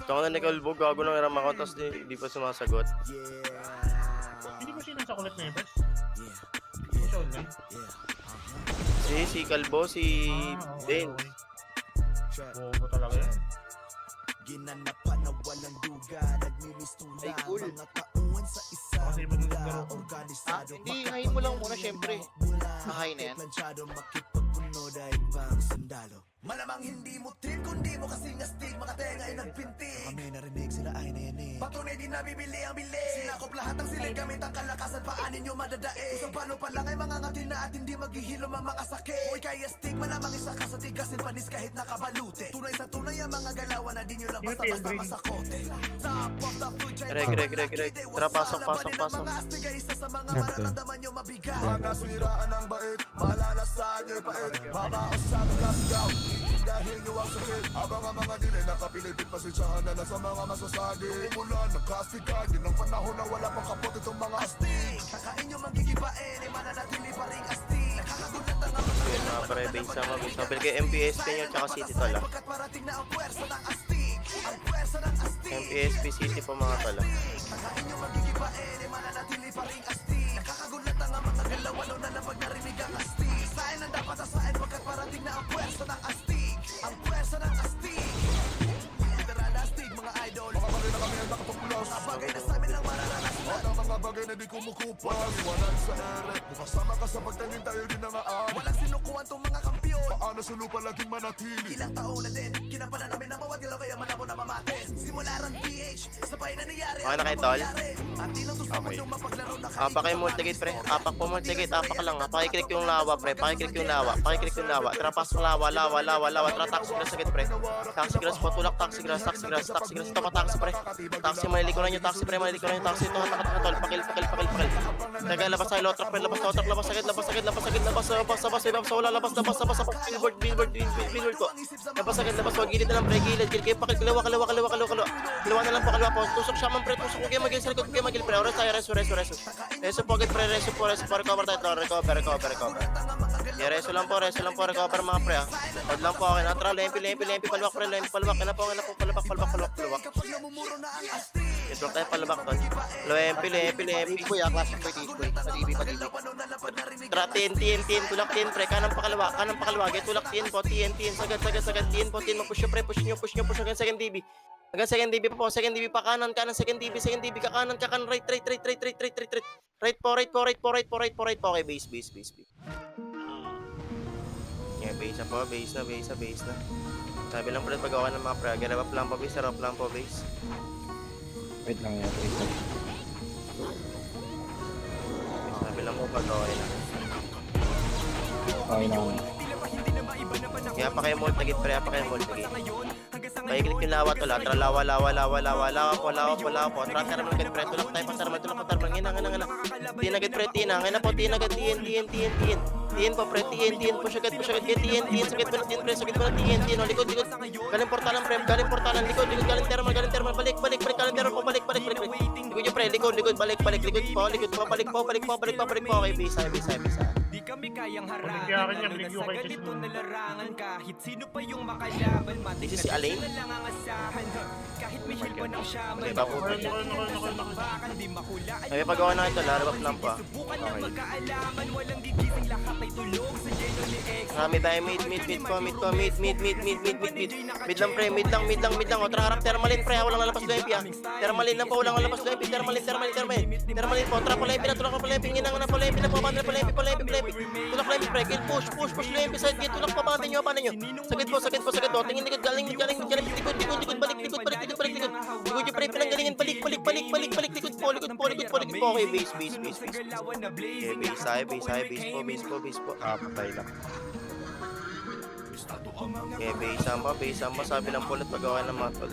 Ito na ni Calvo, gago ng iram ako, tapos di pa sumasagot. Hindi mo sinasakulit na yun, Bes? Hindi siya online. Si Calvo, si Ben. Bobo talaga yan. Ginanapan na walang duga, nagmimistula Ay, cool. mga tauhan sa isang Kasi iba mula, laro ko. organisado, Hindi, hahin mo lang muna, syempre. Hahay na yan. planchado, makipagpuno dahil pang sundalo. Malamang hindi mo trip, kundi mo kasing astig, mga tenga ay nagpintig. Kami narinig sila ay na yan eh. Patunay di nabibili ang bili. Sinakop lahat ang silid, gamit ang kalakasan, paanin nyo madadae. Kung paano pa lang ay mga ngatin na at hindi maghihilom ang mga sakit. Kung ikay astig, malamang isa ka sa tigasin panis kahit nakabalute. Tunay sa tunay ang mga galawan na di nyo lang basta-basta masakote. Top of the food chain, Greg. Tara, pasok. mga astig ay isa sa mga mararamdaman nyo mabigat. Mga siraan ng bait, malalasan nyo'y pait. Mabaos sa kasgaw, dahil nyo ang sakit. Habang ang mga dili nakapilipit, pasensyahan na lang sa mga masasagi. Umulan, nagkastigan, yun ang panahon na wala pang kapot itong mga Astig, kakain nyo magigibain, ay mananatili pa ring astig. Nakakagulat ang mga Yun mga pre, base sama. Sabi kay MPSP nyo, tsaka City Tala. pagkat parating na ang puwersa ng astig. Ang puwersa ng astig. MPSP City po mga tala. Kakain nyo magigibain, ay mananatili pa ring astig. Nakakagulat ang mga galawan, na lang pag narinig ang astig. Sain ang dapat asain, pagkat parating na ang puwersa ng astig. Ang puwersa ng astig. Literal astig, mga idol. mga bagay na kami ang nakapagpulos. Mga bagay na sa amin lang mararanasan. At ang mga bagay na di kumukupas. Iwanan sa ere, kasama ka sa pagtanim tayo din na nga Walang sinukuhan tong mga kampiyon. Paano sa lupa laging manatili? Ilang taon na din, kinapanan namin ang bawat ilaw kaya manabo na mamates. Simula ran PH, sabay na nangyari. Okay na kayo, tol? At di lang gusto mo Okay. yung mapaglaro na Apak kayo multigate pre. Apak po multigate. Apak lang ha. Pakiklik yung lawa pre. Pakiklik yung lawa. Tara pasok lawa. Tara taxi grass agad pre. Taxi grass po. Tulak taxi grass. Ito pa taxi pre. Taxi malilikuran nyo. Taxi. Ito hatak tol. Pakil. Taga labas tayo. Low track pre. Labas agad. Labas. Billboard ko. Labas agad. Wag gilid na lang pre. Gilid. Kayo pakil. Kalawa. Kalawa na lang po. Tusok siya man pre. Tusok ko kayo magil sa likod. Kayo magil pre. Oras tayo. Reso po agad pre. Reso po. Recover tayo. Recover. Yeah, reso lang po. Recover mga pre ha. Tod lang po. Okay na. Tara. Lempi. Palwak pre. Palwak. Palwak. kapag namumuro na ang astig. Ito tayo palabak tol. Lempi. Kuya, classic boy, Tisboy. Pag-ibig. Tara. Tin. Tulak tin pre. Kanang pakalawa. Get tulak tin po. Tin. Sagad. Tin po. Push nyo. Hanggang second DB. Hanggang second DB pa po. Second DB pa kanan. Second DB ka kanan. Right. Right po. Okay, base. Yeah, base na. Sabi lang pala pag-gawa ng mga pre. Garap lang po base. Sarap lang po base. Wait lang yan, wait lang. Sabi lang po pag-gawa na. Okay na ako. Kaya pa kayo multigate pre. Paiklik yung lawa to. Tara lawa po. Tara termal agad pre. Tulak tayo pa termal. Ngina. Tin agad pre. Ngayon na po. Tin agad. Tin po pre. Tin. Push agad. Get tin. Sagad pa na tin. O, likod. Galing portalan pre. Likod. Galing termal. Balik. Galing termal po. Balik. Likod yung pre. Likod. Balik po. Okay, bisa. Di kami kayang Pagbibiyakin niya, harangan, lalo na bigyo sa kay ganito Tisboy. na larangan. Kahit sino pa yung makalaban, matik This is na si Alain? na lang ang asahan. Kahit may hilpa ng shaman, Okay, bago. bakal, di mahulaan. Ay, pagawa na ito. Larabak lang pa. Subukan na Okay. magkaalaman, walang gigising, lahat ay tulog sa geno ni X. Marami tayo mid po. Mid lang pre. O, tara harap termalin pre. Walang lalabas lempi ha. Termalin lang po. Termalin po. Tara po lempi na. Tulak po lempi. Nginang na po lempi na po. Lempi. Tulak lempi pre. Push lempi side. Tulak pa paano nyo. Sagad po. Tingin likod. Galing. Likod. Balik. Likod yung pre. Pinanggalingin. Balik. Likod po. Okay, base. Okay, base po. Patay lang. Okay, base ang pa. Sabi lang pulot pag-gawa ng mga tol.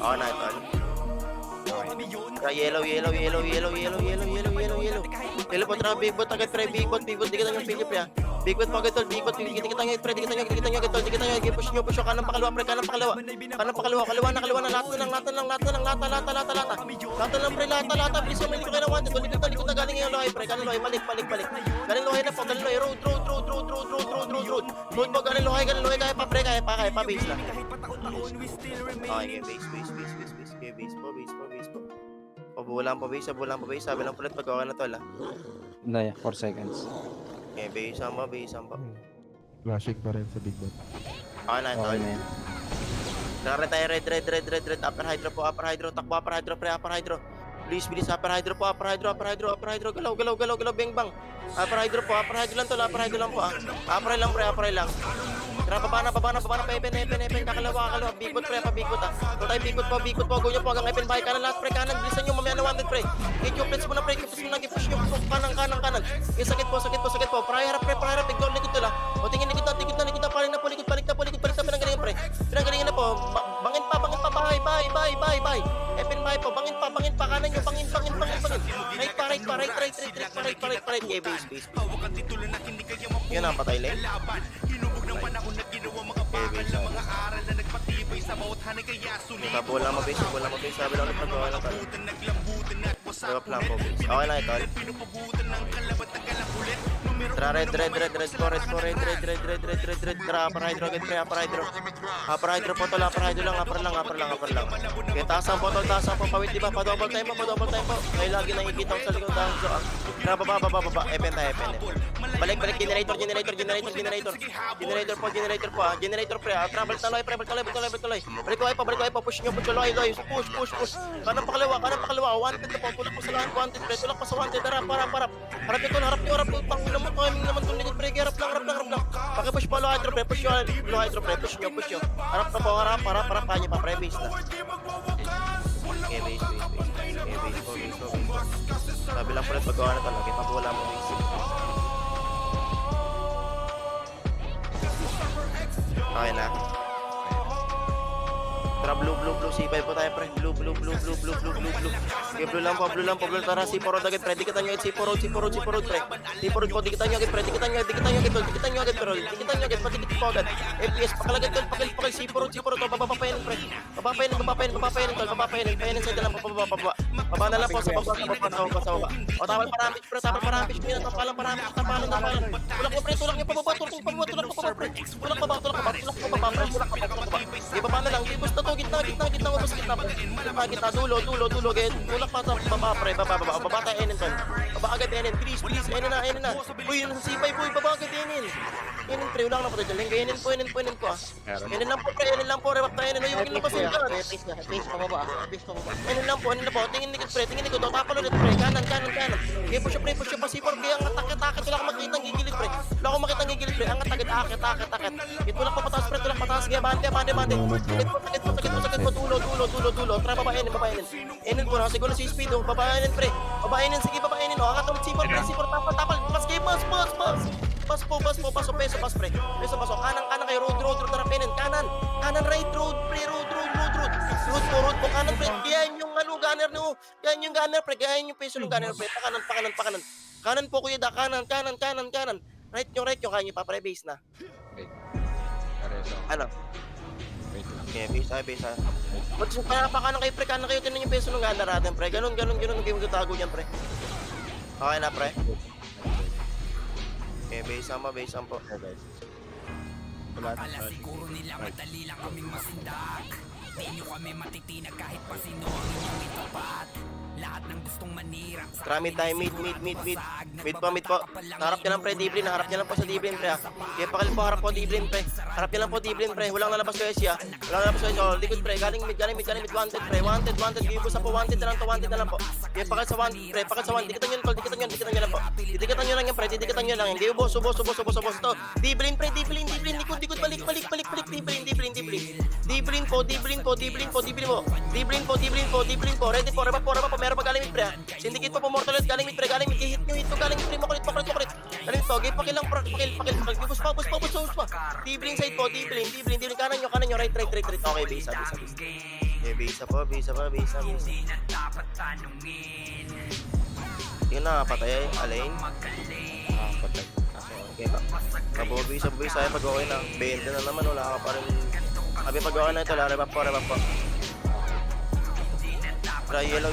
Oo na tol. Yellow. Yellow po, tara big bot agad pre. Big bot. Di ka lang yung Philip ya. Bigwit po agad tol, bigwit, dikita nyo, pre, dikita nyo agad tol, dikita nyo, push nyo, kanan pakalawa, pre, kanan pakalawa, kaliwa na, lata lang, pre, lata, bilis yung malikot kayo na wanted, likot na galing yung lohay, pre, galing lohay, balik, galing lohay na po, galing lohay, road, po, galing lohay, kaya pa, pre, kaya pa, base na. Okay, base po. Pabulang pa base, sabi lang ulit pag okay na tol, Hindi, 4 seconds. Okay, base ang ba. Flashing pa rin sa big bot. Okay na, Okay tol. na yan. Nara tayo, red, upper hydro, takbo, upper hydro, pre, upper hydro. Bilis, upper hydro po, upper hydro, galaw, bang. Upper hydro lang tol, upper lang po, upper lang. Tara, baba na, epen, kakalawa, bigot, pre, pabigot, Tayo, bigot po, go nyo po, hanggang epen, bahay, kanan lahat, pre, kanan, bilisan nyo, mamaya na wanted, pre. I-cuplets mo na, pre, push nyo, kanan. Okay, sakit po, para harap, ignore, likod tol, O, tingin, likod na, paling na po, balik na, pinanggalingan, pre. Pinanggalingan na po, bangin pa, bahay. Epen, bahay po, bangin pa, kanan nyo, bangin. Right pa, okay, base. Yun ang patay lane. Bola mo base, sabi lang ulit pag-gawa na tayo. Drop lang po base. Okay lang ito. Tara, red po, red. Tara, upper hydro agad, pre, upper hydro po tol, upper lang. Okay, taas ang po, pawit, diba? Pa-double time po. Kaya lagi nakikita ko sa likod dahil so, tara, baba. Epen. Balik, generator po, generator pre, travel taloy, balik ko ay pa, push nyo, loy, push. Kanan pakalawa, wanted na po, tulak po sa lahat, wanted, pre, tulak pa sa wanted, harap nyo, pangin naman, timing naman itong likod, pre, harap lang. Pakipush po, low hydro, pre, push nyo, harap na po, harap, kanya pa, pre, base na. Okay, base po. Sabi lang po ulit pag-gawa na talaga, papawala mo base. Okay na. Tara, blue, C5 po tayo, pre. Blue. Okay, blue lang po. Tara, C4 road agad, pre. Dikitan nyo agad, C4 road, pre. C4 road po, dikitan nyo agad, pre. Dikitan nyo agad, patikit po agad. FPS, pakalagad tol, pakil, C4 road, papapapainin, pre. Papapainin, tol, painin sa dalang, pababa. Baba na lang po, sa baba. O, tapal parampage, pre, tapalan. Tulak mo, pre, pababa, pre. Tulak pa ba, pre. Ibaba na lang, ibus na to, gitna, ubos, gitna, dulo, get, tulak pa sa baba, pre, baba tayo, enin, tol. Baba agad, enin, please, enin na. Uy, yun sa C5, boy, baba agad, enin, pre, wala ka na po tayo, enin po, Enin lang po, rewap tayo, enin, ayun, lang pa sila. Base pababa. Enin lang po, tingin likod, tapal ulit, pre, kanan. Okay, push pa, C4, kaya ang atakit, wala akong makita ang gigilid, pre. Ang atakit. Tulak pa pataas, kaya bante. Sakit po, dulo. Tara, babaenin. Enin po, siguro si speed, babaenin, pre. Sige, angat ulit C4, pre, tapal. Pas, peso, pre. Kanan kayo, road, tara, penin, kanan, right, road, pre, road po, kanan, pre. Yan yung gunner, pre, yan yung peso ng gunner, pre. Pakanan. Kanan po, kuya da, kanan. Right nyo, kaya nyo pa, pre, base na. Ano? Okay, base. Ba't pakanan kayo, pre, tinan yung peso ng gunner natin, pre. Ganun, kayo magtatago niyan, pre. Okay na, pre. Okay, base ang po. Akala siguro nila madali lang kaming masindak. Di nyo kami matitinag kahit pa sino ang inyong itapat. Lahat ng gustong manira. Tara, mid tayo, mid po. Harap niya lang, pre, Diblin. Harap niya lang po sa Diblin, pre. Okay, pakal po, harap po, Diblin, pre. Walang lalabas ko siya. Oh, likod, pre. Galing mid, wanted, pre. Wanted. Gibusa po, wanted na lang po. Okay, pakal sa wanted. Dikitan nyo lang po. Dikitan nyo lang yan, pre. Okay, ubos. To. Diblin, pre. Likod, balik. Diblin po. Ready po, reba po. Meron pa galing mid, pre. Syndicate po, mortal ulit. Galing mid, pre. Hit nyo, galing mid, pre. Makulit. Galing to. Okay, pakil. Ubos pa. Diblin side po, Diblin. Kanan nyo, right. Okay, base. Okay, base po. Hindi na dapat tanungin. Yun na, patay, Alain. Patay. Okay ba? Mabubuis sa'yo pag okay na. 20 na naman, wala ka pa rin. Sabi pag okay na ito, rebap po. Tara, yellow.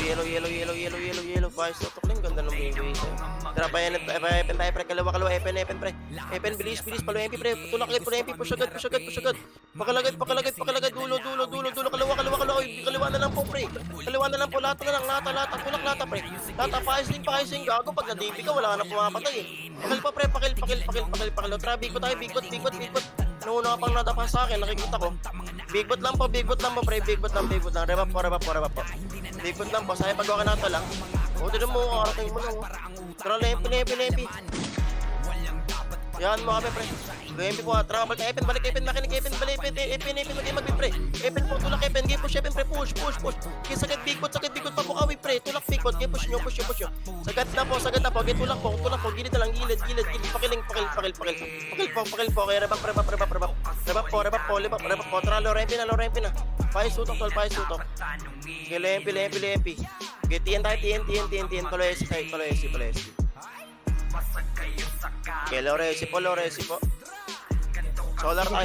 Fires tutok lang, ganda ng baby. Tara, epen tayo, pre. Kalawa, epen, pre. Epen, bilis, palo MP, pre. Tulak MP, push agad. Pakalagad. Dulo. Kaliwa na lang po, pre. Lata na lang, lata. Tulak, lata, pre. Lata, paising. Gago, pag na-DP ka, wala ka na pumapatay, eh. Pakil pa, pre. Pakil. Tara, bigot. Nauna ka pang natapa sa akin, nakikita ko. Bigot lang po, pre. Bigot lang. Rebap po. Bigot lang po, sa'yo pag-waka na ito lang. O, tinan mo, karating mo lang. Tara, lempi. Yan mo kami, pre. Lempi po, tara, balik, makinig, balik, mag-pre. Epen po, tulak, game push, pre, push. Kaya sagad, bigot, pabukawi, pre. Tulak, bigot, game push nyo. Sagad na po, tulak po, gilid na lang, gilid. Pakil po, kaya rebap po, tara, lorempi na. Pais sutok. Kaya lempi. Kaya TN, palesi. Okay, Loresi po. Solar po.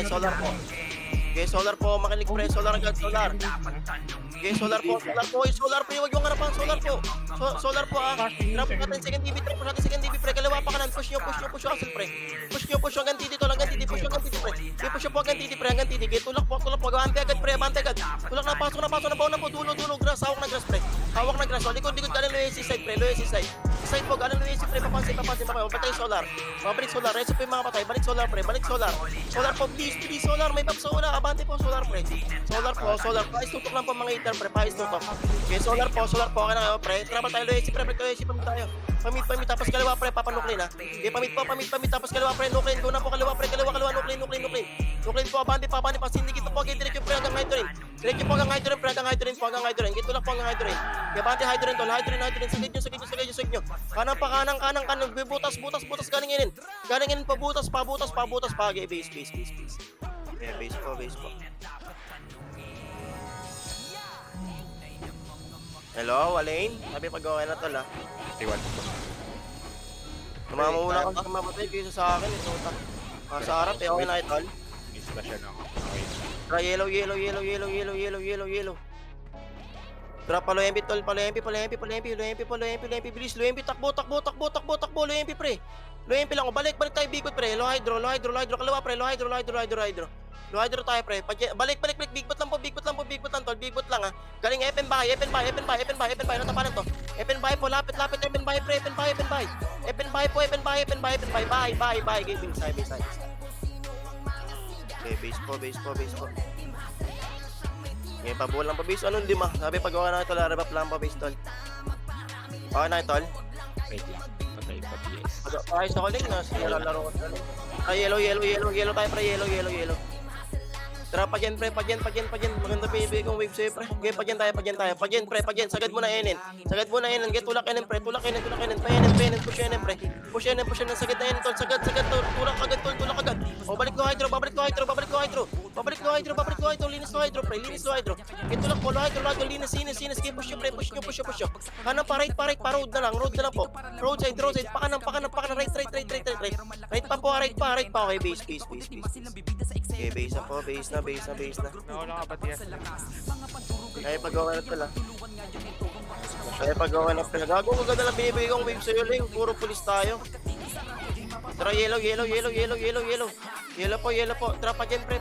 Okay, solar po, makinig pre, solar agad. Okay, solar po. Huwag yung harapan, solar po. Trap natin second DB, pre. Kalawa pa kanan, push nyo, hustle, pre. Push hanggang titi, pre. Okay, push po hanggang titi. Okay, tulak po, abante agad, pre, Tulak na, pasok na, bawa na po, dulo, grass, hawak na grass, pre. Likod, galing Luesi side, pre, Side po, galing Luesi, pre, papansin pa kayo. Batay solar. Mabalik solar, reso po yung mga patay. Balik solar, pre, Solar po, please, solar, may back sa una. Abante po, solar, pre. Solar. Pais tutok lang po mga hitter, pre. Pais tutok. Okay, solar po. Okay na kayo, pre. Tara tayo, Luesi, pre. Pamit tayo. Pamit, tapos kaliwa, pre. Papanuklin, ha. Okay, pamit, tapos kaliwa, pre. Nuklin. Doon na po kaliwa, pre. Kaliwa, nuklin. Nuklin po, abante pa. Sindikit po, okay, diretso, pre, hanggang hydroin. Diretso po hanggang hydroin, pre. Hanggang hydroin. Gito lang po hanggang hydroin. Okay, abante hydroin, tol. Hydroin. Sagid nyo. Kanan pa. Butas. Galinginin pa, butas pa. Okay, base. Yeah, base po. Hello, Alain? Sabi pag-okay na tol, ha? Iwan. Namamuna kang mamatay kaysa sa akin, ito. Sa harap, okay na tol. Tara, yellow. Tara, palo MP, tol. Palo MP. Bilis, Lo MP, takbo, Lo MP, pre. Lo MP lang, balik tayo, bigot, pre. Lo hydro. Kalawa, pre. Lo hydro. Lo hydro tayo, pre. Balik. Bigot lang, tol. Bigot lang, ha. Galing, epen bahay. Natapanan to. Epen bahay po, lapit. Epen bahay, pre. Epen bahay. Bahay. Game side. Okay, base po. Okay, pabuhol lang pa base. Anong lima? Sabi pag-gawa na ito, rebap lang pa base, tol. Okay na, tol. Wait lang. Patay pa PS. Ayos ako din, lalaro ko. Yellow tayo, pre. Yellow. Tara, pagyan. Maganda pinibigay kong wave sa'yo, pre. Okay, pagyan tayo. Pagyan, pre. Sagad mo na enen. Get tulak enen, pre. Tulak enen. Paenen, push enen, pre. Push enen. Sagad na enen, tol. Sagad, tol. Tulak agad. O, babalik ko hydro. Linis ko hydro, pre. Get tulak po, lo hydro. Linis. Okay, push nyo. Kanan pa, right. Road na lang po. Road side. Pakanan. Right. Right pa po, right pa. Okay, base. Okay, base na. Nawala ka ba, Tias? Ay, pag-gawa na pala. Gago ko ganda lang binibigay kong wave sa'yo, Ling. Puro pulis tayo. Tara, yellow. Yellow po. Tara, pagyan, pre.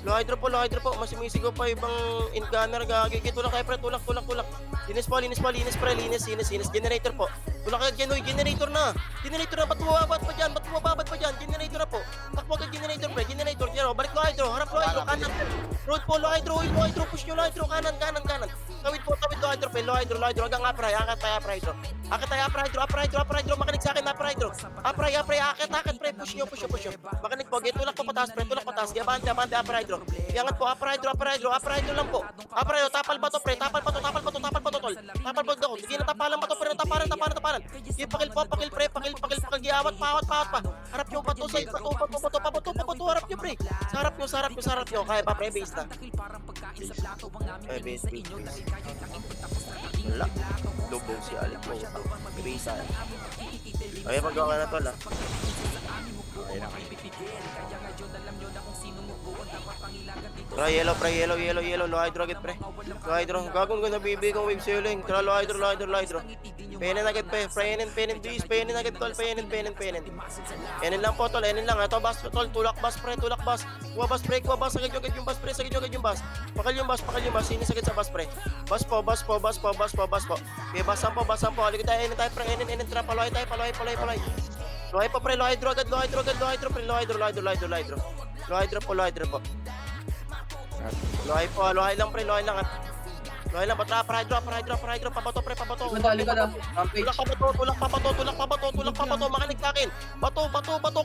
Lo hydro po. Mas sumisigaw pa ibang in-gunner. Gagigit. Tulak tayo, pre. Tulak. Linis, pre. Generator po. Tulak agad yan, generator na. Ba't bumababa pa dyan? Generator na po. Takbo agad generator, pre. Generator. Balik lo hydro. Harap lo hydro. Kanan. Road po, lo hydro. Push nyo lo hydro. Kanan. Tawid lo hydro, pre. Lo hydro. Hanggang apray. Akit tayo, hydro. Makinig sa akin, hydro. Apray. Akit, pre. Push nyo. Makinig po. Tulak po pataas, pre. Abante, hydro. Iangat po, hydro lang po. Tapal ba to, pre? Tapal ba to, tol. Tapal ba to. Hindi natapalan ba to, pre? Tapalan. Pakil, pre. Giawat pa. Harap nyo, bato, side, bato. Harap nyo, pre. Sa harap nyo. Kaya pa, pre, base na. Base. Wala. Lubo. si Alec mo. Ibisa. Okay, magawa ka na tol, Okay na kayo. Pre, yellow, low hydro agad pre. Low hydro, gagawin ko na bibig kong wave sailing. Tara, low hydro. Penin agad pre, penin, please, penin agad tol, penin. Penin lang po tol, enin lang. Ito, bas tol, tulak bas, kuha bas, sagad yung bas pre, Pakal yung bas, sinis agad sa bas pre. Bas po. Okay, basan po. Halika tayo, enin tayo pre, enin, tara, paloy tayo, paloy. Low hydro pre, low hydro pre, low hydro po. Lohay lang pre, lohay lang batra, para-hydro, pabato pre, pabato. Tulak pabato, makinig sa akin. Bato,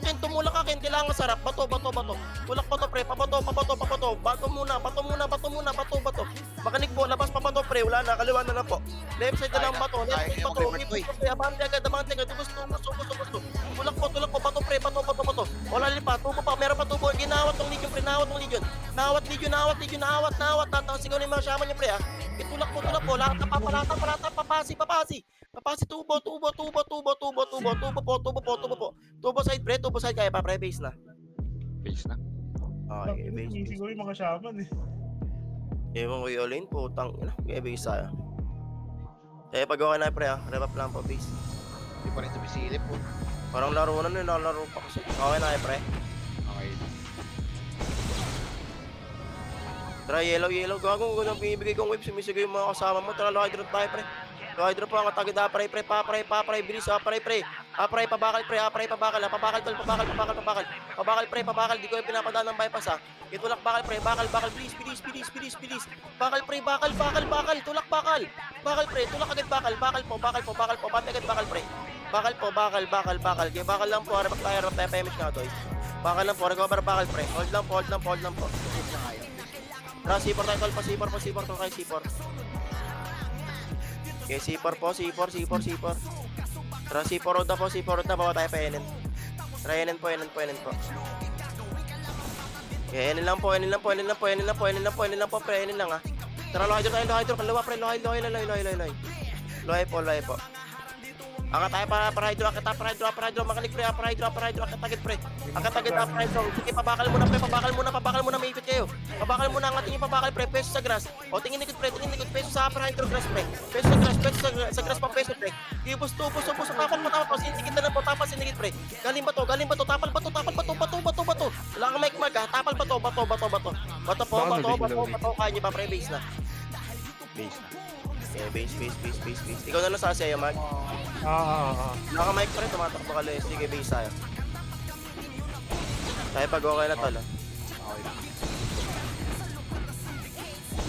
kin, tumulak akin, kailangan sarap, bato. Tulak pato pre, pabato. Bato muna. Makinig po, labas pabato pre, wala na, kaliwa na lang po. Left side na lang bato, abante agad, gusto. Tulak po, bato pre, bato. Wala lipat, tubo pa, meron pa tubo, ginawat ng Legion. Nawat, tatasigaw na yung mga shaman niya pre, Tulak po, lata, papasi, tubo po. Tubo side pre, kaya pa pre, base na. Base na. Okay, base. Siguro yung mga shaman eh. Ewan ko yung all-in, putang, kaya base tayo. Kaya pagawa na pre, revap lang po, base. Hindi pa rin sumisilip po. Parang laro na nalalaro pa kasi. Okay na pre. Okay. Tara, yellow, gagawin ko nang binibigay kong wave, sumisigay yung mga kasama mo. Tara, low hydro tayo pre. Low hydro po, ang atagid apray pre, papray, bilis, apray pre. Apray, pabakal pre, pabakal tol, pabakal pre, di ko yung pinapadaan ng bypass Itulak bakal pre, bakal, bilis. Bakal pre, tulak bakal. Bakal pre, tulak agad bakal po, bante agad bakal pre. Bakal. Kaya bakal lang po, harap tayo, PMH na ito. Bakal lang po, recover bakal pre. Hold lang po. Tara, C4 tayo tol, pa-C4 tol kayo C4. Okay, C4 po. Tara, C4 road na, bawa tayo pa NN. Tara, NN po. Okay, NN lang po, pre, NN lang Tara, low hydro, kalawa pre, lohay po. Ang tayo para hydro, makinig pre, akatagid pre. Sige, pabakal muna, may ikot kayo. Pabakal muna, ang ating pabakal pre, peso sa grass. O, tingin likod, peso sa para hydro grass pre. Peso sa grass pa peso pre. Ibus, tapal, sinigit na lang po, tapal, sinigit pre. Galing ba to, tapal bato. Wala kang mic mark tapal bato. Bato, kaya niyo pa pre, base na. Base na. Yeah, base. Ikaw na lang sa Asya, Mag. Naka-mic pa rin, tumatakbo ka lang. Sige, base tayo. Tayo pag okay na tol. Okay na.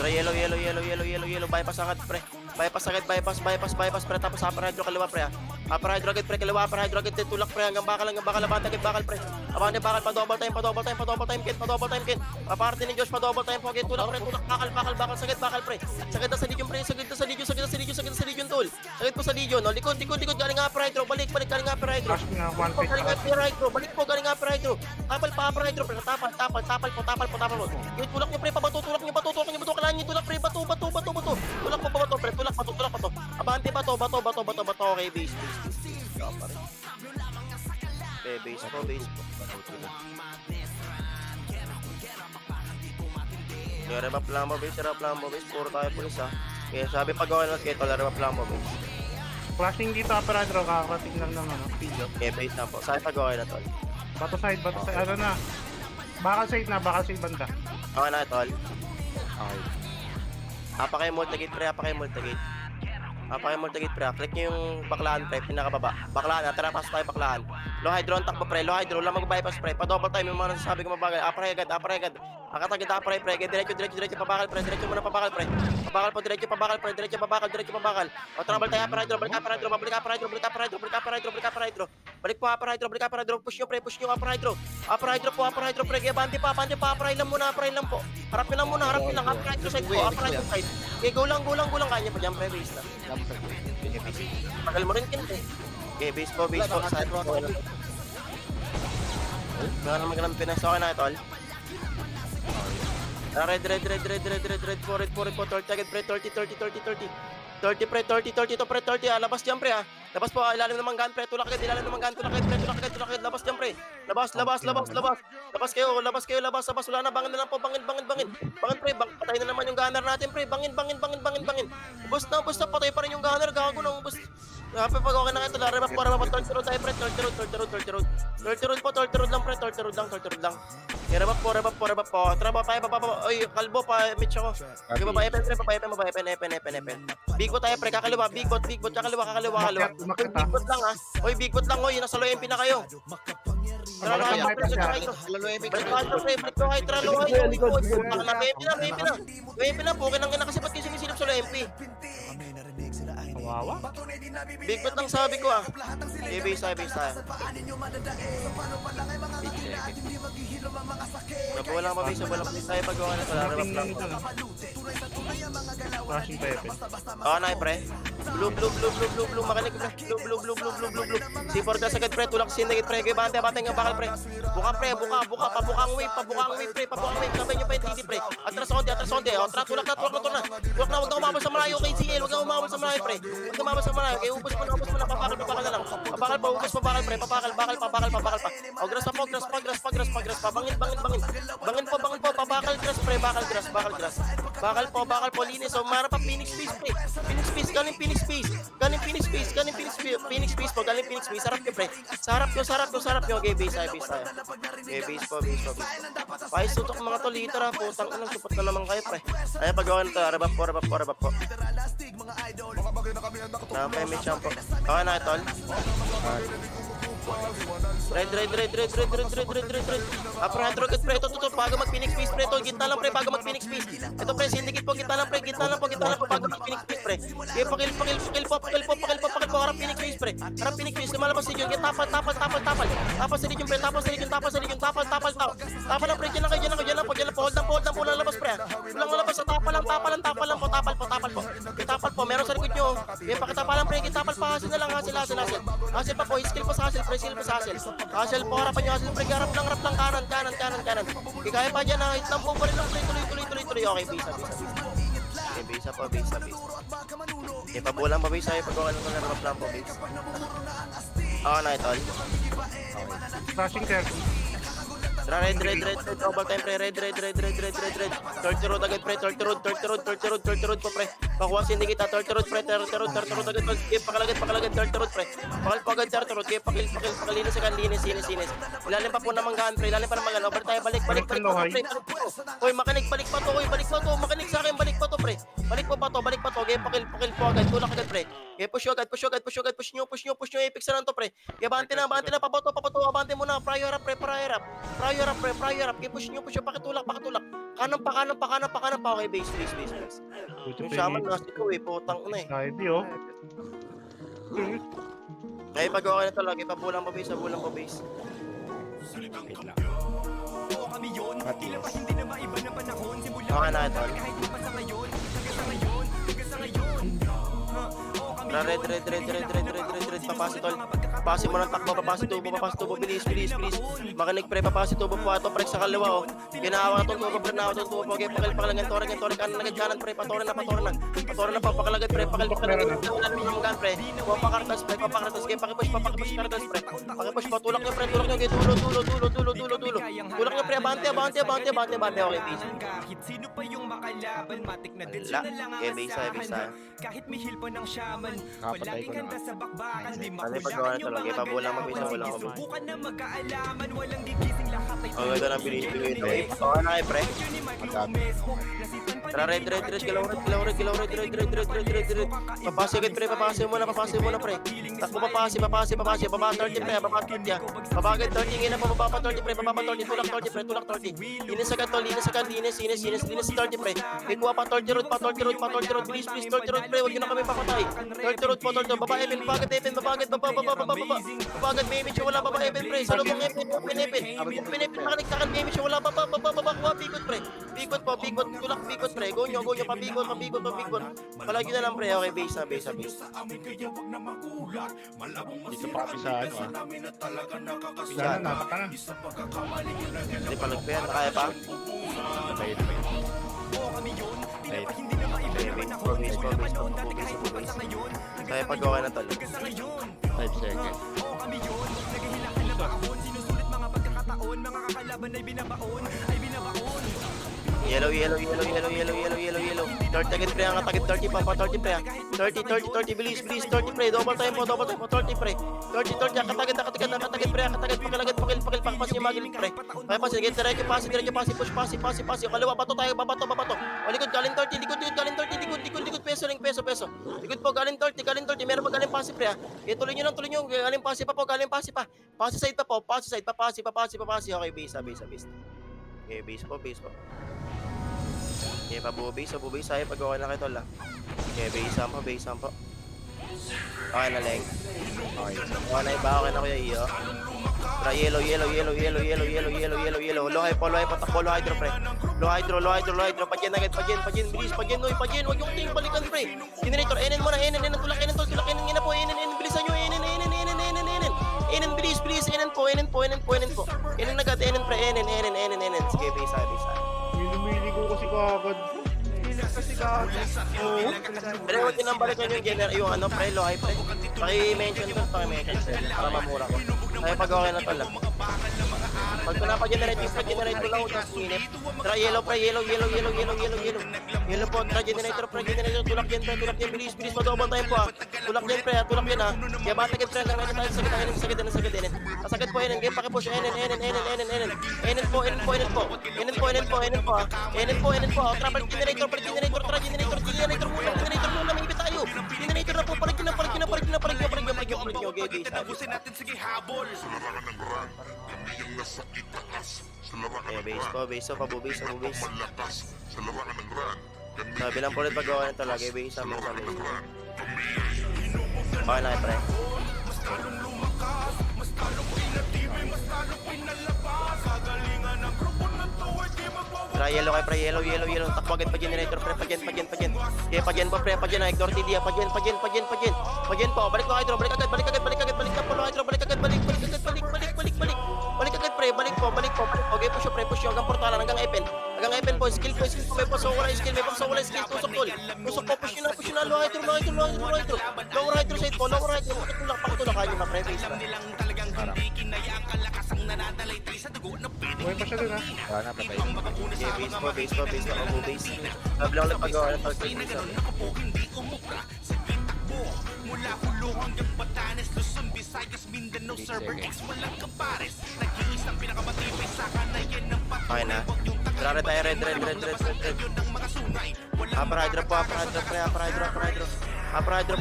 Tara, yellow. Bypass agad pre. Bypass pre. Tapos upper hydro, kaliwa pre Upper hydro agad pre, kaliwa upper hydro agad. Tulak pre, hanggang bakal, abante agad bakal pre. Abante bakal, pa-double time, Ken. Aparte ni Josh, pa-double time po. Tulak pre, bakal, sagad bakal pre. Sagad na sa Legion pre, sagad na sa Legion tol. Sagad po sa Legion, no? Likod, galing upper hydro, balik, galing upper hydro. Crush nga, one face. Balik po, galing upper hydro. Tapal pa upper hydro pre, tapal po. Yung tulak niyo pre, pabato, tulak niyo, kailangan niyo tulak pre, bato. Tulak po, bato pre, tulak pa to. Abante bato. Okay, base. Okay, base po. Revap lang mo base, puro tayo pulis Kaya sabi pag okay na skate, revap lang mo base. Flashing dito, Aperadro, kakarating lang ng video. Okay, base na po. Sabi pag okay na tol. Bato side, ano na. Bakal side banda. Okay na tol. Okay. Apa kayo multigate pre. Click nyo yung baklaan pre, pinakababa. Baklaan, tara, pasok tayo baklaan. Low hydro, ang takbo pre, lang mag-bypass pre. Pa-double time yung mga nasasabi ko mabagal. Apray agad. Akatagid apray pre, diretso pabakal pre, diretso muna pabakal pre. Pabakal po, diretso pabakal. O trouble tayo, balik upper hydro. Balik po upper hydro, push nyo upper hydro pre, kaya bante pa, apray lang po. Harapin lang, upper hydro side po, upper hydro side. Okay, go lang, kanya pa dyan pre, base na. Pagal mo rin kinte. Okay, base po. Side po. Meron naman ka ng pinasok na ito, Red po. 30 agad pre, 30. 30 pre, 30 to pre, 30 labas dyan pre labas po, ilalim ng manggan pre, tulak agad, ilalim ng manggan, tulak agad, labas dyan pre, labas kayo, wala na, bangin na lang po, bangin pre, patay na naman yung gunner natin pre, bangin, ubos na, patay pa rin yung gunner, gago na, ubos. Pag okay na kayo, larima po, torture road tayo pre, torture road lang pre, torture road lang. Rebap po, traba tayo, oy, kalbo pa, mitch ako. Okay, baba, epen. Bigbot tayo pre, kakaliwa, bigbot, kakaliwa. Oy, bigbot lang, oy, nasa low MP na kayo. Tara, Lalo epic. break ko kayo, tralo kayo. MP na, pukin ang ina kasi ba't kayo sinisilip sa low MP? Kami narinig sila ay Kawawa. Bigbot lang sabi ko base tayo. Wala pa base tayo pag gawa na sa rebap lang. Flashing pa Epen. Na pre. Blue, makinig pre. Blue. C4 ka sagad pre, tulak sinigit pre, bante nga bakal pre. Buka pre, buka, pabukang wave pre, sabay nyo pa yung TD pre. Atras onde, tulak na. Wag na umabot sa malayo kay CL, wag na umabot sa malayo pre. Wag na umabot sa malayo, kaya ubos mo na, papakal na lang. Papakal pre, bakal pa. O grass pa, bangin. Bangin po, papakal grass pre, bakal grass. Bakal po, linis, so mara pa Phoenix Space pre. Galing Phoenix Space po, sarap nyo pre. Sarap nyo, okay, base tayo. Okay, base po. Pahis tutok mga to, liter putang inang support na naman kayo pre. Ay, pag-gawa na to, rebap po. Napay champo. Okay na tol. Red. Upper rocket pre, ito bago mag Phoenix Space pre, ito gitna lang pre, bago mag Phoenix Space. Ito pre, syndicate po, gitna lang po, bago mag Phoenix Space pre. Kaya pakil po, harap Phoenix Space pre. Harap Phoenix Space, lumalabas si Jun, tapal. Tapal sa Legion pre, tapal lang pre, dyan lang po, hold lang po, lalabas pre. Walang lalabas sa tapal po, meron sa likod nyo. Kaya pakitapalan pre, kitapal pa, hasil na lang, hasil pa po, skill pa sa hasil pre, hasil po, harapan nyo, hasil pre, rap lang, kanan. Kaya pa dyan hit lang po, balik lang pre, tuloy. Okay, bisa. Okay, bisa. Okay, pabulang pa bisa, pag-gawa ng mga rap lang po, bisa. Na tol. Flashing 30. Red, double time pre, red. Torture road agad pre, torture road po pre. Pakuha syndicate torture road pre, torture road agad. Pakalagad, torture road pre. Pakal po agad torture road, pakalinis agad, linis. Ilalim pa po ng manggaan pre, over tayo, balik pre. Hoy, makinig, balik pa to, makinig sa akin, balik pa to pre. Balik pa to, pakil po agad, tulak agad pre. Push nyo, epic sa lang to pre. Bante na, papato, abante mo na, prior up. Push nyo, pakitulak. Kanan pa, okay, base. Yung shaman nasi ko putang na Ivy oh. Ay, pag-gawa na to, lagi pabulang pa base. Okay na ito. Red. Papasi tol. Papasi mo ng takbo, papasi tubo, bilis. Makinig pre, papasi tubo po ato pre sa kaliwa Ginawa itong tubo pre, okay, pakalagan tore, kanan pre, patoran na, pakalagad pre, pakalagan pre, papakartas, kaya pakipush kartas pre, pakipush pa, tulak nyo pre, kaya tulo, tulak nyo pre, abante, okay, peace. Kahit sino pa yung makalaban, matik na din Wala. siya na lang ang Okay, bisa. asahan. Kahit may heal pa ng shaman, palaging handa sa bakbakan, di Paggawa makulangan na to, yung lagi mga pabulang galawan. mabisa, wala Sige, ko. subukan na magkaalaman, walang gigising lahat ay Ang ganda ng bilis ito. Okay na pre. yun ni Mike Lumes. Nasitan pa Tara, red. Papasi agad pre, papasi mo na pre. Takbo papasi, baba 30 pre, baba 30 ya. Baba agad 30, ngina pa, baba pa 30 pre, tulak 30. Linis agad to, linis 30 pre. Ikuha pa 30 road, please, 30 road pre, huwag nyo na kami papatay. 30 road po, baba Evan, baba agad, may image, wala baba Evan pre, sa lubong Evan, makinig sa akin, may image, wala baba, kuha, bigot pre. Bigot, tulak bigot pre, go nyo, pa bigot. Palagi na lang pre, okay, base na. Dito pa kami sa Sana napaka na. Hindi pa nagpayan, kaya pa? Nabayin. Right. Okay, base po, base po, base po, base. Kaya pag okay na tol. 5 seconds. Yellow. Third agad pre, ang atagid 30 pa, 30 pre. 30, bilis, 30 pre, double time po, 30 pre. 30, akatagid pre, pakil, pakpas yung magil pre. Pakpas, get diretso pasi, push, kaliwa, bato tayo, babato. O likod, galing 30, likod, peso. Likod po, galing 30, meron pa galing pasi pre. Tuloy nyo, galing pasi pa. Pasi side pa po, pasi. Okay, base. Okay, base po. Okay, pabubis, sa'yo pag okay na kayo tol ah. Okay, base po. Okay na leng. Okay na iba, okay na kuya iyo. Tara, yellow. Low high po, takbo, low hydro pre. Low hydro. Pagyan agad, pagyan, bilis, pagyan, wag yung ting balikan pre. Generator, enen muna, enen, tulak, enen, ngina po, enen, bilisan nyo, enen. Enen, bilis, enen po. Enen agad, enen pre, enen. Sige, base. Minumili ko kasi kagad. Pero huwag din ang balikan yung ano pre, low high pre. Paki-mention para mamura ko. Kaya pag okay na tol ah. Pag pinapa-generate ko lang, tapos inip. Tara, yellow pre, yellow. Yellow po, tara, generator, tulak yan, bilis, madobal time po ah. Tulak yan ah. Kaya batagid pre, hanggang tayo sakit. Kasagad po, kaya pakipush, enen po ah. Tara, balik generator muna, may ibig tayo. Generator na po, palig nyo. Okay, base. Base po, pabubis. Sabi lang po ulit pag gawa nito lagi, base. Okay na pre. Tara, yellow. Takbo agad pa generator pre, pagyan. Okay, pagyan po pre, ignore TD, pagyan po, balik po hydro, balik agad na po hydro, balik agad pre, balik po. Okay, push hanggang portalan, hanggang epen po, skill po, may pa sa wala skill, tusok po, push na, low hydro, lower hydro side po, pakitulak na pre, base na. Buhay pa siya dun ha. Wala na, patay. Okay, base po, pabubis. Sabi lang ulit pag gawa ng tol, okay na. Tara tayo, red. Upper hydro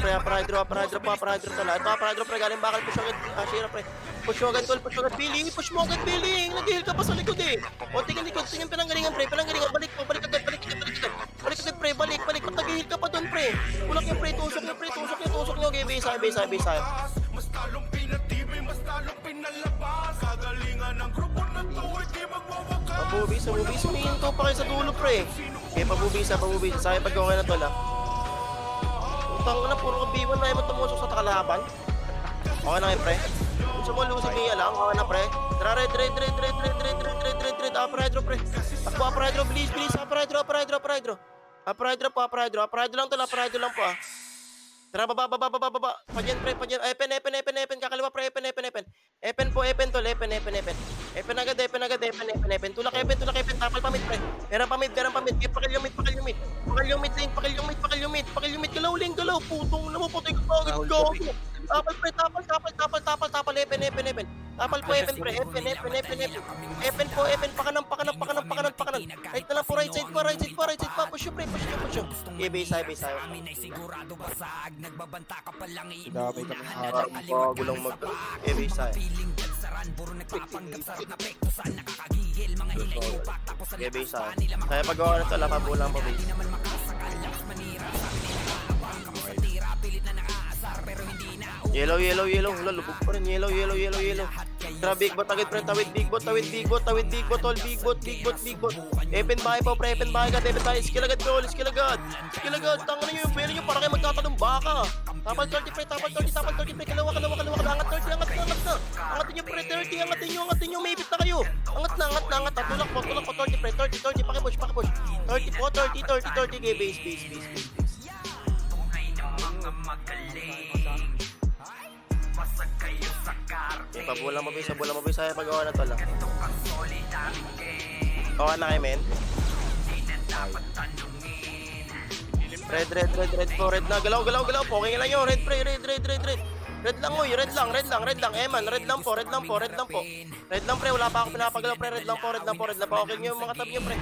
pre. Upper hydro tala. Ito upper hydro pre, galing bakal, push agad tol, Billy. Push mo agad, Billy. Nag-heal ka pa sa likod eh. O, tingin pinanggalingan pre, balik agad pre, balik. Ba't nag-heal ka pa dun pre? Kulak yung pre, tusok nyo. Okay, base. Pabubis, humihinto pa kayo sa dulo pre. Okay, pabubis. Sa'yo pag okay na tol ah. Utang na, puro B1 na yung tumusok sa takalaban. Okay na kayo pre. Kung sumulusin niya lang, okay na pre. Tara, red. Upper hydro pre. Takbo upper hydro, bilis. Upper hydro. Upper hydro lang po ah. Tara, baba. Pagyan pre. Epen. Kakaliwa pre, epen. Epen tol, epen. Epen agad. Tulak epen. Tapal pamit pre. Meron pamit. Pakil yung mid. Galaw. Putong na mo, putay ko pa agad ko. Tapal pre, tapal, epen. Tapal po, epen pre, epen po, pakanan. Right na lang po, right side po. Push yung pre. Okay, base tayo. Nagbabanta ka pa lang Damay ka ng Parang bago lang base tayo. Okay, base tayo. Kaya pag gawa na ito, lapabulang pa base. Yellow. Lubog pa rin. Yellow. Tara, big bot agad pre. Tawid big bot. Epen bahay po pre. Epen bahay. Skill agad. Tangan nyo yung pera nyo para kayo magtatanong baka. Tapal 30 pre. Kalawa. Angat 30. Angatin nyo pre. 30. Angatin nyo. May ibit na kayo. Angat na. Tulak po. 30 pre. 30. Pakipush. 30 po, 30. Okay, base. Okay, pabulang mo base, Saya pag-gawa na to lang. Okay na kayo, men? Red po, red na. Galaw po. Okay lang yun. Red. Red lang, uy. Red lang. Eman, red lang po. Red lang, pre. Wala pa ako pinapagalaw, pre. Red lang po. Okay nyo yung mga tab nyo, pre.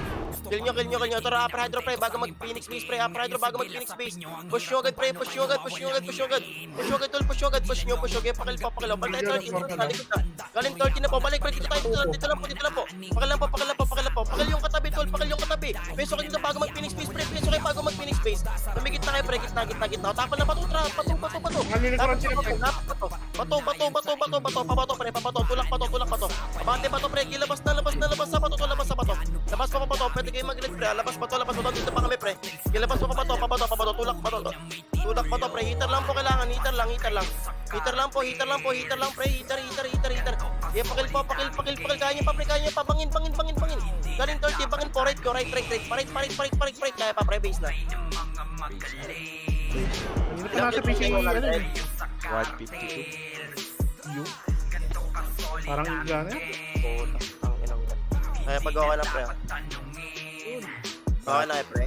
Kill nyo. Ito na, upper hydro, pre. Bago mag-Phoenix base, pre. Upper hydro, bago mag-Phoenix base. Push nyo agad, pre. Push nyo agad. Push nyo. Pakalaw. Balik tayo, 30 na. Galing 30 na po. Balik, pre. Dito lang po. Pakal yung katabi, tol. Peso kayo dito bago mag-Phoenix base, pre. Namigit na kayo, pre. Gitna. Tapal na bato. Nalilikuran sila, pre. Bato. Pabato, pre. Tulak bato. Abante bato, pre. Labas sa bato. Labas pa bato. Pwede kayo mag-red, pre. Labas bato. Dito pa kami, pre. Labas pa bato. Tulak bato, pre. Heater lang po kailangan. Heater lang, pre. Heater. Yeah, pakil. Kaya niya pa. Bangin. Galing 30, bangin po. Right. Parit. Kaya pa, pre. Base na. Hindi pa nasa PC yung ano eh. 152. Parang gana yan. Kaya pag-gawa na, pre. Okay na, pre.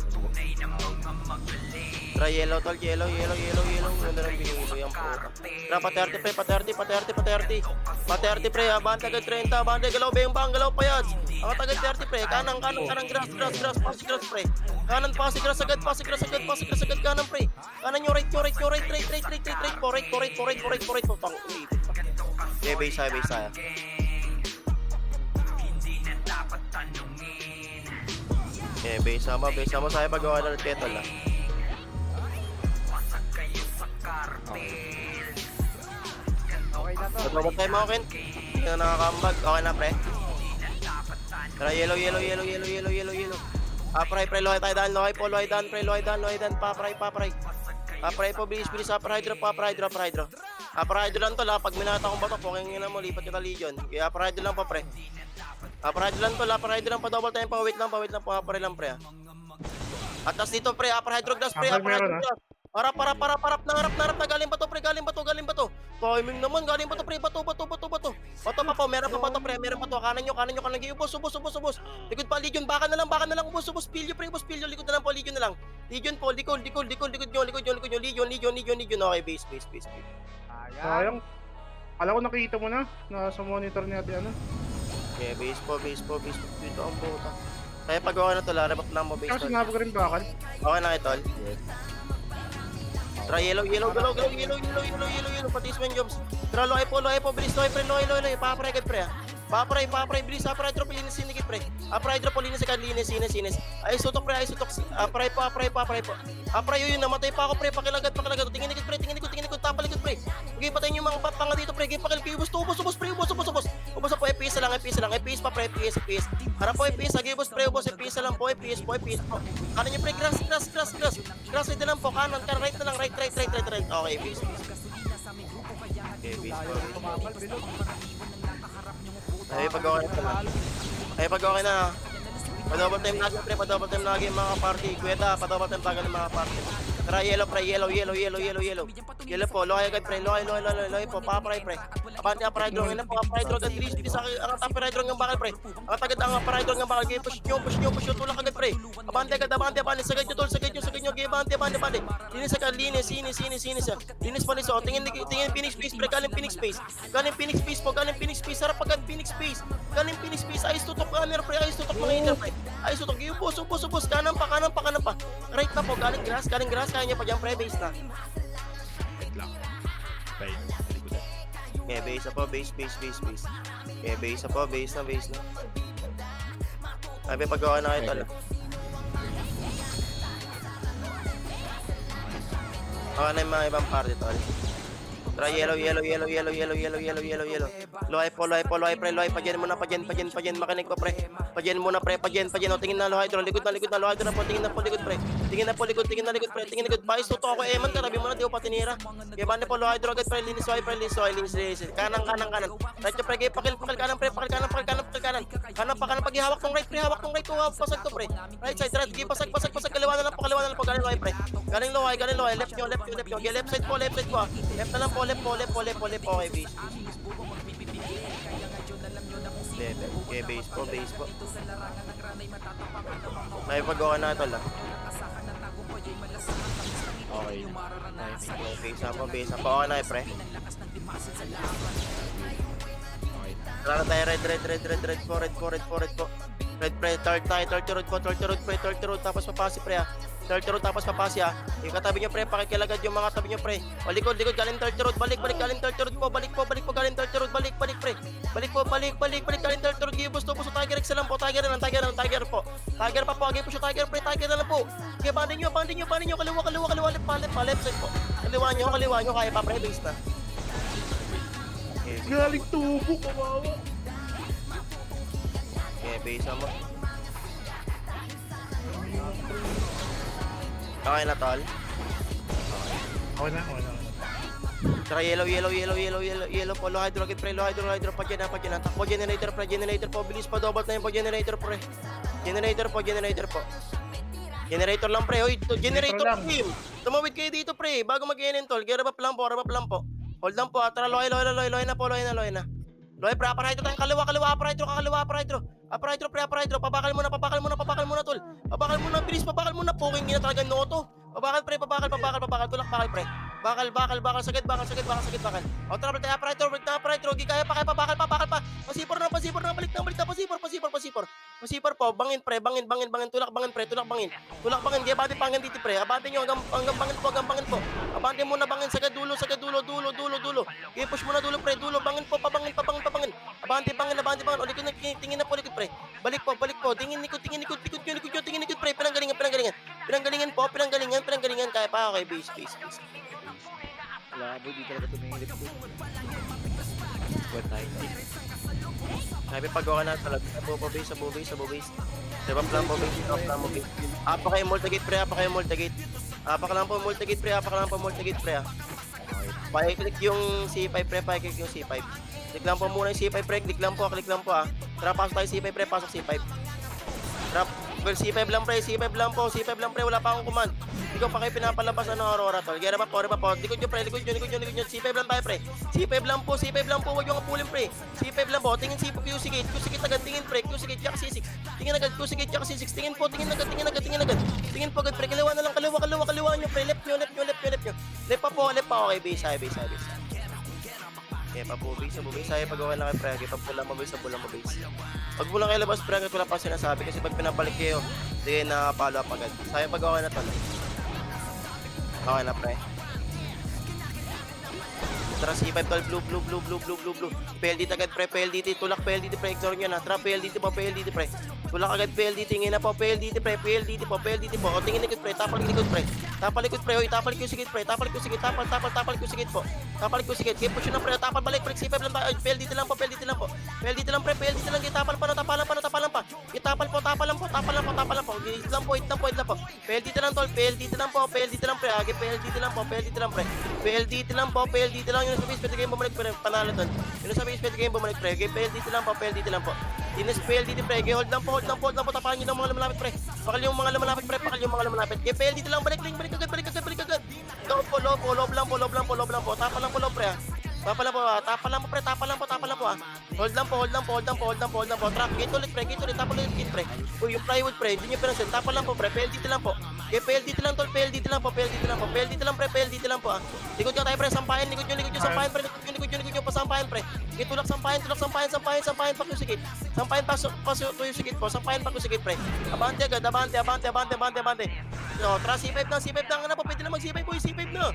Try yellow, tol. Yellow. Ganda ng binilo yung puta. Tara, pa-30, pre. Pa-30, pre. Abante agad 30. Abante, galaw ba yung bang? Galaw pa yan. Ang tagad 30, pre. Kanang grass. Pasi grass, pre. Kanan, pasi grass agad. Kanan, pre. Kanan nyo, right. Right po. Pang ulit. Okay, base saya. Okay, base mo. Saya pag-gawa na ng petal, ah. Pag-gawa tayo mo, Ken. Hindi na nakakambag. Okay na, pre. Tara, yellow. Pre, lohay tayo daan. Lohay daan, pre. Pa-pray. Pa-pray po, bilis. Upper hydro. Upper hydro lang to, la. Pag minata kong bato, pokeng na mo, lipat kita Legion. Kaya upper hydro lang pa, pre. Upper hydro lang pa, double time pa, wait lang po, upper lang, pre. Atas dito, pre, upper hydro grass, pre. Upper hydro grass. Harap na, galing ba to? Timing naman, galing ba to, pre? Bato pa po, meron pa to, pre. Kanan nyo, ubos. Likod pa, Legion, baka na lang, ubos, pilyo, pre, likod na lang po, Legion na lang. Legion po, likod nyo, Legion, okay, base. Sayang. Alam ko nakita mo na. Nasa monitor niya di ano. Okay, base po. Dito ang puta. Kaya pag-gawa na to, larabak lang mo, base, Kasi tol. nga ko rin bakal. Okay na, tol. Tara, yellow, galaw, pati Sven Jobs. Tara, lohay po, bilis, lohay, pa-pray agad, pre. Pa-pray, bilis, pa-pray, drop, linis, sinikit, pre. Pa-pray, drop, linis, sinis. Ay, sutok, pre, pa-pray po. Pa-pray, yun, namatay pa ako, pre, pakilagat. Tingin ikot, tapalikot, pre. Okay, patayin yung mga panga dito, pre. Pakil, ubos, pre, ubos po, FPS lang, FPS pa, pre, FPS. Harap po, FPS, ubos, pre, FPS lang po, FPS po. Kanan nyo, pre, grass, right na lang po, kanan, right na lang, right. Okay, base. Ay, pag-okay na. Pa-double time lagi mga party. Kuweta, pa-double time tagal mga party. Tara, yellow, pre, yellow. Yellow po, lohay agad, pre. Lohay po, pa-pray, pre. Abante, pa-pray drone. Yan na po, pa-pray drone. Bilis, ang pa-pray drone ng bakal, pre. Ang tagad ang pa-pray drone ng bakal. Push nyo, tulak agad, pre. Abante agad, sagad nyo, tol. Sagad nyo. Abante. Linis agad, linis. Linis pa niso. Tingin Phoenix space, pre. Galing Phoenix space. Sarap agad, Phoenix space. Ayos tutok, camera, pre. Ayos tutok, mga hitter, pre. Ayos tutok. Ubos. Kanan pa. Right na po, galing grass. Kaya niya pa dyan, pre. Base na. Okay, base na po, base. Okay, base na po, base na. Sabi, pag-gawa na kayo, tol. Okay na yung mga ibang party, tol. Tara, yellow. Lohay po, pre, lohay. Pagyan mo na, pagyan. Makinig pa, pre. Pagyan muna, pre, pagyan. O, tingin na, lohay, likod na, lohay, na po. Tingin na po, likod, pre. Tingin na likod, pre. Tingin likod. Bakit tuto ako, Eman, karabi mo na, di ko patinira. Kaya banda po, lohay, agad, pre. Linis. Kanan. Right, pre, kaya pakil, kanan, pre. Kanan pa, pag-ihawak tong right, pre. Hawak tong right, pasag to, pre. Right side, right, kaya pasag. Kaliwa na lang po. Galing lohay, pre. Galing lohay. Left nyo. Okay, left side po. Left na lang po. Left. Okay, base. Okay, base po. May pag-gawa na ito lang. Okay. Base po. Okay na, pre. Tara tayo, red po. Red, pre, third road po. Third road, tapos papasi, pre, ah. Third road, tapos papasi, ah. Yung katabi nyo, pre, pakikilagad yung mga tabi nyo, pre. O, likod, galing third road, balik, galing third road po. Balik po, galing third road, balik, pre. Balik, galing third road. Busto, tiger, excel lang po, tiger po. Tiger pa po, agay po siya, tiger, pre, tiger na lang po. Kaya bandin nyo, kaliwa, left side po. Kaliwa nyo, kaya pa, pre, base na. Galing tubo, kawawa. Okay, base mo. Okay na, tol. Okay na. Tara, yellow po. Low hydro, pre, pagyan na. Takbo, generator po. Bilis pa, double na yun po, generator, pre. Generator po. Generator lang, pre. Hoy, generator lang. team. Tumawid kayo dito, pre. Bago mag-end, tol. Rabap lang po. Hold lang po. Tara, loy na po. Loy, pre, aparay tayong kaliwa, aparay tro. Pre, papakal mo na, tol. Papakal mo na, bilis, papakal mo na. Poking na talaga noto. Papakal, pre, papakal. Tulak, pre. Bakal, sagad. O, tara, pre, aparay tro. Kaya papakal pa. Pasipor na, balik na. Pasipor po, bangin, pre, bangin. Tulak, bangin. Kaya bati pangan dito, pre. Abante nyo, hanggang bangin po. Abante mo na, bangin, sagad dulo. Kaya push mo na dulo, pre, bangin po, pabangin. Abante, bangin. O, likod na, tingin na po, likod, pre. Balik po. Tingin likod, pre. Pinanggalingan po. Kaya pa, okay, base. Labo, di talaga tumingilip ko. 190. Sabi pag-gawa na talaga. Sa base. Sabang plan po, base. Apa kayo multigate, pre. Apak lang po, multigate, pre. Pakiclick yung C5, pre. Click lang po muna yung C5, pre. Click lang po, ah. Tara, pasok tayo C5, pre. Pasok C5. Trap. Well, C5 lang, pre. Wala pa akong command. Hindi ko pa kayo pinapalabas Aurora, tol. Gera pa po. Likod nyo. C5 lang tayo, pre. C5 lang po. Huwag yung kapulin, pre. C5 lang po. Tingin C5, QC gate agad. Tingin, pre. QC gate, tsaka C6. Tingin agad, QC gate, tsaka C6. Tingin agad. Tingin po agad, pre. Kaliwa na lang. Kaliwa nyo, pre. Left nyo. Left pa. Okay, base. Kaya pa po, base. Saya pag-gawa na kayo, pre. Kaya pa pula mo, base. Pag pulang kayo labas, pre, wala pa sinasabi. Kasi pag pinabalik kayo, hindi kayo nakapalo up agad. Saya pag-gawa na tol. Okay na, pre. Tara, C5 tol, blue. PLDT agad, pre, tulak PLDT, pre, ignore nyo na. Tara, PLDT po, pre. Tulak agad, PLDT, ngayon na po, PLDT po. O, tingin likod, pre, tapal likod, pre. Hoy, tapal ko sigit, pre. Tapal ko sigit po. Kaya push na, pre, tapal balik, pre, C5 lang tayo. PLDT lang po. PLDT lang, pre, tapal pa. Itapal po. Hit lang po. PLDT lang, tol, PLDT lang, pre. Agi, PLDT lang, pre. PLDT lang. Yun sa base, pwede kayong bumalik, pre. Panalo doon. Yun sa base, pwede kayong bumalik, pre. Okay, PLDT lang po. Dinis PLDT, pre. Okay, hold lang po. Tapahan nyo ng mga lumalapit, pre. Pakal yung mga lumalapit, pre. Okay, PLDT lang, balik agad. Loob lang po. Tapal lang po, pre. Tapal lang po, ah. Hold lang po. Trap, gate ulit, pre. Tapal ulit, pre. Uy, yung plywood, pre. Hindi nyo pinansin. Tapal lang po, pre. PLDT lang po. Okay, PLDT lang, tol. PLDT lang po, ah. Likod nyo tayo, pre. Sampahin, likod nyo, sampahin, pre. Likod nyo, pasampahin, pre. Okay, tulak, sampahin, pa kusigit. Sampahin, pasok, kusigit po. Sampahin, pa kusigit, pre. Abante agad, abante. No, tara, C5 lang. Ano po, pwede na mag-C5, uy, C5 na.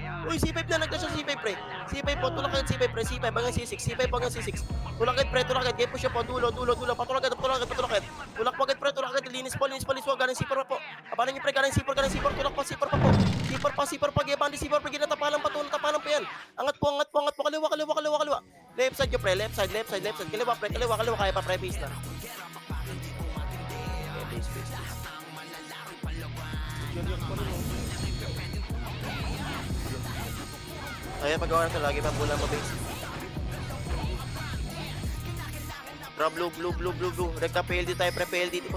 Nagdas yung C5, pre. C5 po, tulak agad C5, pre. C5 hanggang C6. Tulak agad, pre. Kaya push po, dulo. Patulak agad. Tulak po agad, pre. Linis po. Galing C4 po. Abanan nyo, pre. Galing C4. Tulak po, C4 pa po. C4 pa. Gaya bandi C4, pre. Natapalan pa yan. yan. Angat po. Kaliwa. Left side nyo, pre. Left side. Kaliwa, pre. Kaya pa, pre. Base na. Okay, base. Ayan, pag-gawa na ito. Lagi pa bulan mo, base. Drop blue. Rekta PLD tayo, pre. PLDT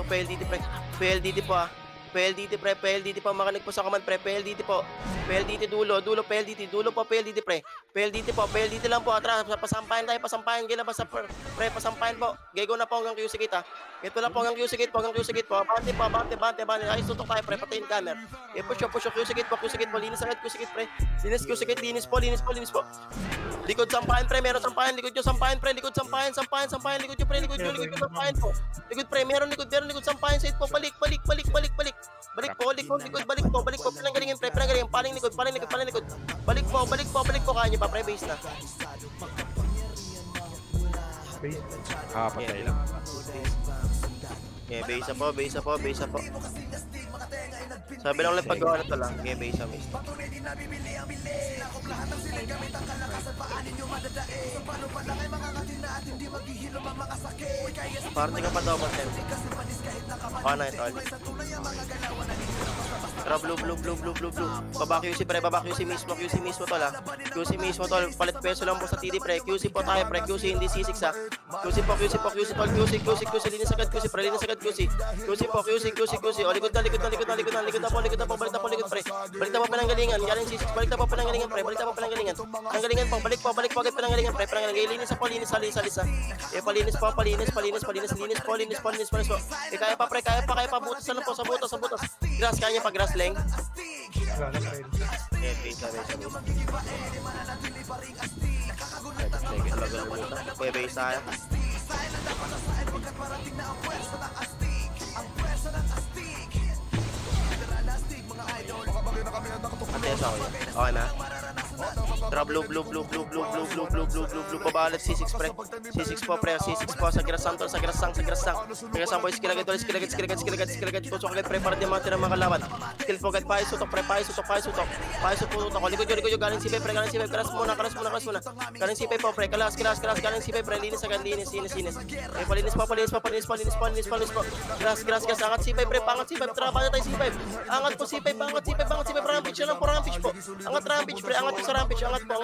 pre. PLDT po, ah. PLDT po, makanig po sa command, pre. PLDT po. PLDT dulo, PLDT. Dulo po, PLDT, pre. PLDT lang po, atras. Pasampahin tayo, Gilabas sa pre, pasampahin po. Gego na po hanggang QC gate, ha. Ito lang po hanggang QC gate po. Abante. Ay, tutok tayo, pre. Patayin camera. Push QC gate po. Linis agad QC gate, pre. Linis po. Likod sampahin, pre. Meron sampahin. Likod nyo, sampahin, pre. Likod sampahin. Likod nyo, pre. Likod nyo, sampahin po. Likod, pre. Meron likod sampahin. Sa po. Balik po. Pinanggalingin, pre. Paling likod. Balik po. Kaya nyo pa, pre. Base na. Patay lang. Okay, base po. Sabi lang ulit pag-gawa na ito lang. Okay, base na. Party ka pa daw, Martin. Na ito. Tara, blue. Baba QC, pre. QC mismo tol, ha. QC mismo tol. Palit peso lang po sa TD, pre. QC po tayo, pre. QC hindi C6, ha. QC tol. QC. Linis agad, QC, pre. QC po. O, likod na po. Balik na po, pre. Balik na po pinanggalingan. Galing C6. Balik na po pinanggalingan, pre. Pinanggalingan po. Balik po. Agad pinanggalingan, pre. Linis po. Linis, ha. Palinis po. Linis po. Kaya pa, pre. Kaya pa. Butas na lang po. Sa butas. Grass, kaya pa. Grass leng. Base. Okay, base tayo. Attention ako yan. Okay na. Tara, blue. Babalat C6, pre. C6 po, pre. Sa grasang tol. Sa grasang po. Skill agad. Tusok agad, pre. Para di mga tirang mga kalaban. Skill po agad. Paisutok, pre. Paisutok. Likod nyo. Galing C5, pre. Kalas muna. Galing C5 po, pre. Kalas. Galing C5, pre. Linis agad. Linis. Palinis po. Grass. Angat C5, pre. Pangat C5. Trapa na tayo C5. Angat po C5. Rampage na lang po. Rampage po. Angat rampage, pre. Angat po sa rampage. Angat po.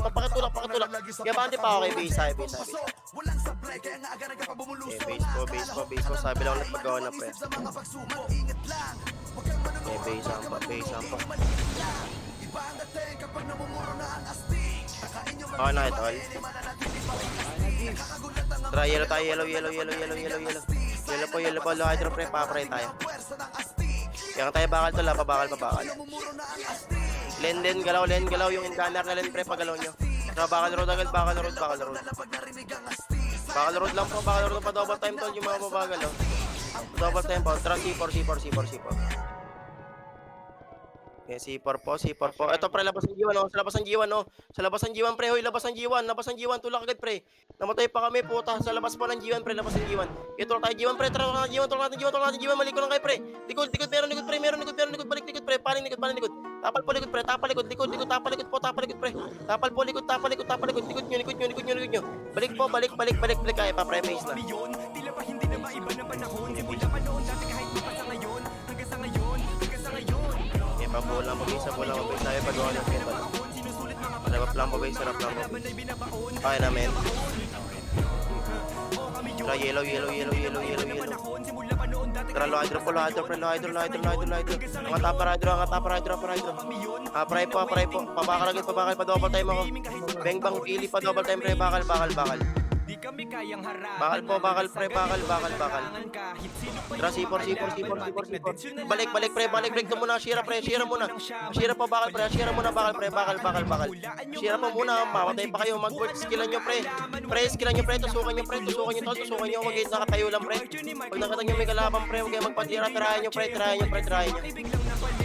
Pakatulak. Kaya bante pa ako kay base. Base po. Sabi lang ulit paggawa na, pre. Okay, base po. Okay na ito, all. Tara, yellow tayo. Yellow po. Low hydro, pre. Pa-pray tayo. Kaya tayo bakal to, pabakal. Len, galaw yung incanner na len, pre, pagalaw nyo. Tara, bakal road agad, bakal road. Bakal road lang po, pa double time tol, yung mga mabagal, oh. Double time po, tara, C4. Okay, C4 po. Ito, pre, labas ang G1, oh. Sa labas ang G1, pre, hoy, labas ang G1, tulak agad, pre. Namatay pa kami, puta. Sa labas po ng G1, pre, labas ang G1. Tulak tayo G1, pre, tulak natin G1, maliko lang kayo, pre. Likod, meron likod, balik likod, pre, paling likod. Tapal po likod, pre, likod, pre. Tapal po likod, likod nyo. Balik po, balik, kaya pa, pre, base na. Bola mo bisa tayo pagawa ng kento. Sarap lang po. Okay na, men. Tara, yellow. Tara, low hydro, pre. Angat tapa hydro. Pray po. Pabakal agad, pa double time ako. Bang, pili pa double time, pre. Bakal. Bakal, pre. Tara, C4. Balik, pre. Break to muna. Shira po, bakal, pre. Bakal. Shira po muna. Mamatay pa kayo. Mag-work. Skillan nyo, pre. Skillan nyo, pre. Tusukan nyo. Huwag kayo nakatayo lang, pre. Pag nakatang nyo may kalaban, pre. Huwag kayo magpatira. Tirahin nyo.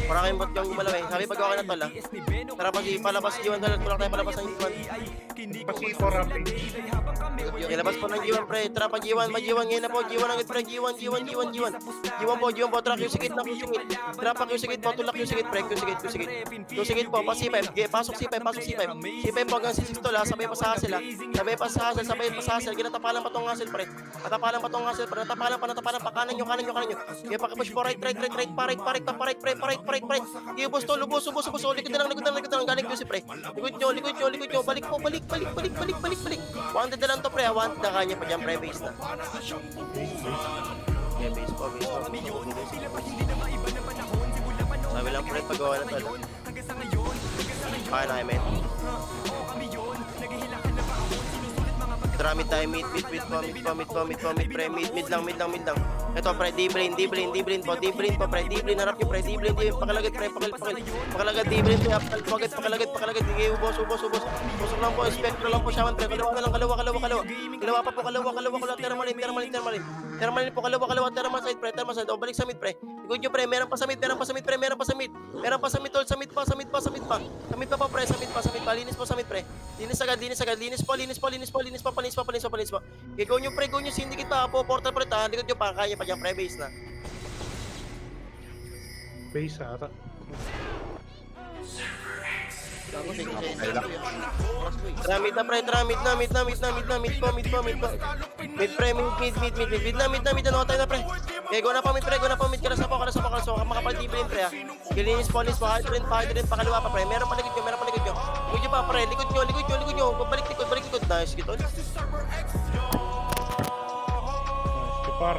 Para kayong ba't yung gumalaw, eh. Sabi pag-gawa na tol, ha. Tara, palabas G1. Tulak tayo palabas ng G1. Pasi 4 rampage. Ilabas po ng G1 pre, trap ang G1, mag-G1 ngayon na po, G1 agad pre, G1 po, track yung sigit na kusingit, trap ang yung sigit po, tulak yung sigit pre, yung sigit po, pa C5, pasok C5, C5 po hanggang C6 tol ha, sabay pa sa hustle, ginatapalan pa tong hustle pre, natapalan pa, kanan nyo, kaya pakipush po, right, pa, ibus tol, ubus, likod na lang, galing ko si pre, likod nyo, balik, wanted na lang to pre, wanted na kanya pa dyan pre, base na. Okay, base po. Sabi lang pre, pagawa na tol. Kaya na kayo men. Tara, mid tayo, mid pre, mid lang. Ito pre, D-brain po, harap nyo pre, D-brain, pakalagat pre, pakalagat D-brain pre, pakalagat, ubos, busok lang po, spectro lang po shaman pre, kalawa na lang, kalawa pa po, thermalin po, kalawa, thermal side pre, o balik sa mid pre, ikot nyo pre, meron pa sa mid, tol, sa mid pa pre, linis po sa mid pre, linis pa, ikaw nyo pre, syndicate pa po, portal pre, likod nyo pa, kaya pa dyan pre, base na. Base ata. Tramid na pre, mid po. Mid na, tayo na pre. Okay, go na pa mid, kalas po, makapag-D-brain pre ha. Gilinis po, hard rin, pakaliwa pa pre, meron pa likod nyo. Likod nyo pa pre, likod nyo, balik likod, nice, gitol. Par.